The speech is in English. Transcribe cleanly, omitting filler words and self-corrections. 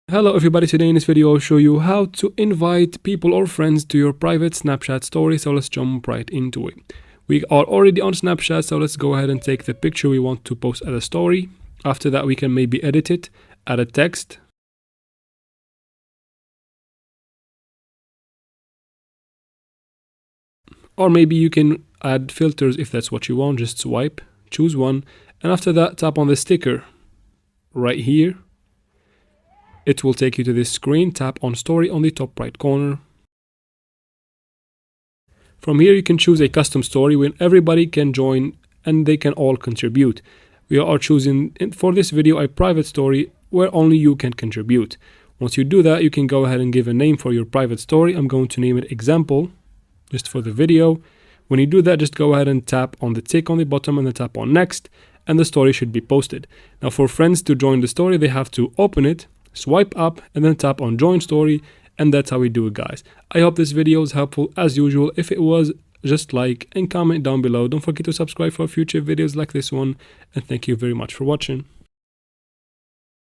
Hello everybody, today in this video I'll show you how to invite people or friends to your private Snapchat story, so let's jump right into it. We are already on Snapchat, so let's go ahead and take the picture we want to post as a story. After that we can maybe edit it, add a text. Or maybe you can add filters if that's what you want. Just swipe, choose one, and after that tap on the sticker right here. It will take you to this screen. Tap on story on the top right corner. From here you can choose a custom story when everybody can join and they can all contribute. We are choosing for this video a private story where only you can contribute. Once you do that, you can go ahead and give a name for your private story. I'm going to name it example just for the video. When you do that, just go ahead and tap on the tick on the bottom and then tap on next, and the story should be posted. Now for friends to join the story, they have to open it, swipe up, and then tap on join story, and that's how we do it, guys. I hope this video is helpful as usual. If it was, just like and comment down below. Don't forget to subscribe for future videos like this one, and thank you very much for watching.